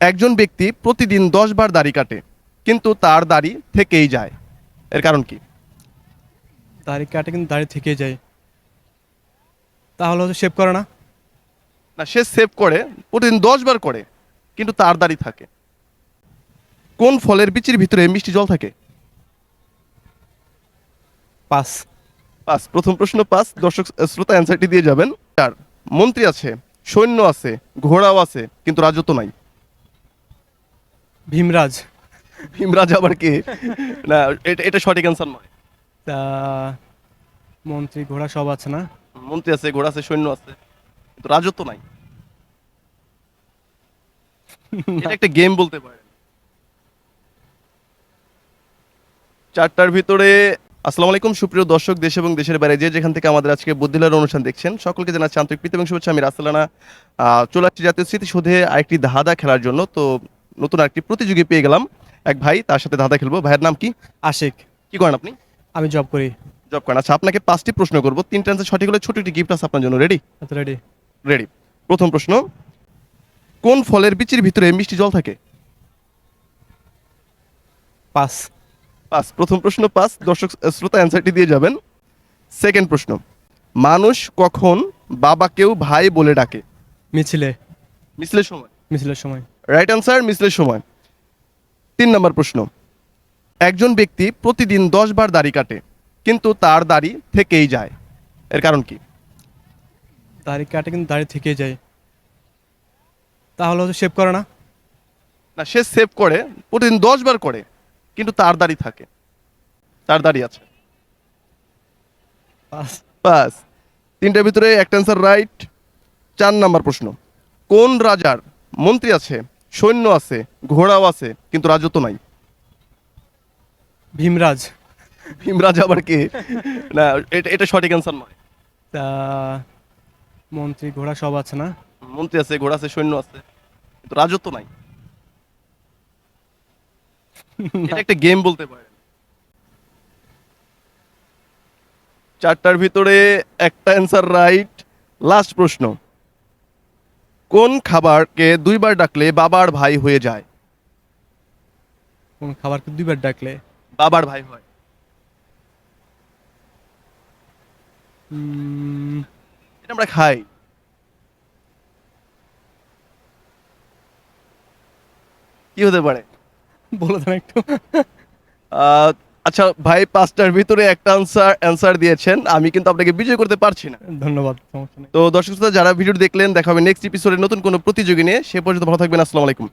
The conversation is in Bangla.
একজন ব্যক্তি প্রতিদিন 10 বার দাড়ি কাটে, কিন্তু তার দাড়ি থেকেই যায়। এর কারণ কি? দাড়ি কাটে কিন্তু দাড়ি থেকে যায়, তাহলে হচ্ছে শেভ করে না। না, সে সেভ করে, প্রতিদিন 10 বার করে, কিন্তু তার দাড়ি থাকে। কোন ফলের বিচির ভিতরে মিষ্টি জল থাকে? পাস। পাস। প্রথম প্রশ্ন পাস। দর্শক শ্রোতা অ্যান্সারটি দিয়ে যাবেন। আর মন্ত্রী আছে, সৈন্য আছে, ঘোড়াও আছে, কিন্তু রাজত্ব নাই। ভীমরাজ। ভীমরাজ আবার কে? না, এটা এটা সঠিক অ্যান্সার নয়। তা মন্ত্রী ঘোড়া সব আছে না। মন্ত্রী আছে, ঘোড়া আছে, সৈন্য আছে, কিন্তু রাজত্ব নাই। এটা একটা গেম বলতে পারেন। চারটার ভিতরে। আসসালামু আলাইকুম সুপ্রিয় দর্শক, দেশ এবং দেশের বাইরে যে যেখান থেকে আমাদের আজকে বুদ্ধিলার অনুষ্ঠান দেখছেন, সকলকে জানাচ্ছি আন্তরিক প্রীতি এবং শুভেচ্ছা। আমি রাসেলানা চলে আসছি জাতীয় স্মৃতিসৌধে আরেকটি ধাঁধা খেলার জন্য। তো নতুন আরেকটি প্রতিযোগী পেয়ে গেলাম, এক ভাই, তার সাথে ধাঁধা খেলবো। ভাইয়ের নাম কি? আশিক। কি করেন আপনি? আমি জব করি। জব করেন। আচ্ছা, আপনাকে 5টি প্রশ্ন করবো, 3টা অ্যান্সার সঠিক হলে ছোট একটি গিফট আছে আপনার জন্য। রেডি? এত রেডি। রেডি। প্রথম প্রশ্ন, কোন ফলের বিচির ভিতরে মিষ্টি জল থাকে? পাস। পাস। প্রথম প্রশ্ন পাস। দর্শক শ্রোতা অ্যান্সারটি দিয়ে যাবেন। সেকেন্ড প্রশ্ন, মানুষ কখন বাবাকেও ভাই বলে ডাকে? মিছিলে। মিছিলের সময়। মিছিলের সময়। রাইট অ্যান্সার, মিছিলের সময়। 3 নম্বর প্রশ্ন, একজন ব্যক্তি প্রতিদিন 10 বার দাড়ি কাটে, কিন্তু তার দাড়ি থেকেই যায়। এর কারণ কি? দাড়ি কাটে কিন্তু দাড়ি থেকে যায়, তাহলে হচ্ছে শেভ করে না। না, সে সেভ করে, প্রতিদিন 10 বার করে, কিন্তু তার দাড়ি থাকে, তার দাড়ি আছে। পাস। বাস। 3টার ভিতরে একটা অ্যান্সার রাইট। 4 নম্বর প্রশ্ন, কোন রাজার মন্ত্রী আছে, সৈন্য আছে, ঘোড়াও আছে, কিন্তু রাজত্ব নাই? ভীমরাজ। ভীমরাজ আবার কে? না, এটা এটা সঠিক অ্যান্সার নয়। তা মন্ত্রী ঘোড়া সব আছে না। মন্ত্রী আছে, ঘোড়া আছে, সৈন্য আছে, কিন্তু রাজত্ব নাই। এটা একটা গেম বলতে পারেন। 4টার ভিতরে একটা অ্যান্সার রাইট। লাস্ট প্রশ্ন, কোন খাবারকে 2 বার ডাকলে বাবার ভাই হয়ে যায়? কোন খাবারকে 2 বার ডাকলে বাবার ভাই হয়। উম, এটা আমরা খাই। কি হতে পারে? বলে দেন একটু। আহ, আচ্ছা ভাই, 5টার ভিতরে একটা অ্যান্সার দিয়েছেন, আমি কিন্তু আপনাকে বিজয় করতে পারছি না। ধন্যবাদ, সমস্যা নেই। তো দর্শক শ্রোতা, যারা ভিডিও দেখলেন, দেখা হবে নেক্সট এপিসোডে নতুন কোনো প্রতিযোগী নিয়ে। সে পর্যন্ত ভালো থাকবেন। আসসালামু আলাইকুম।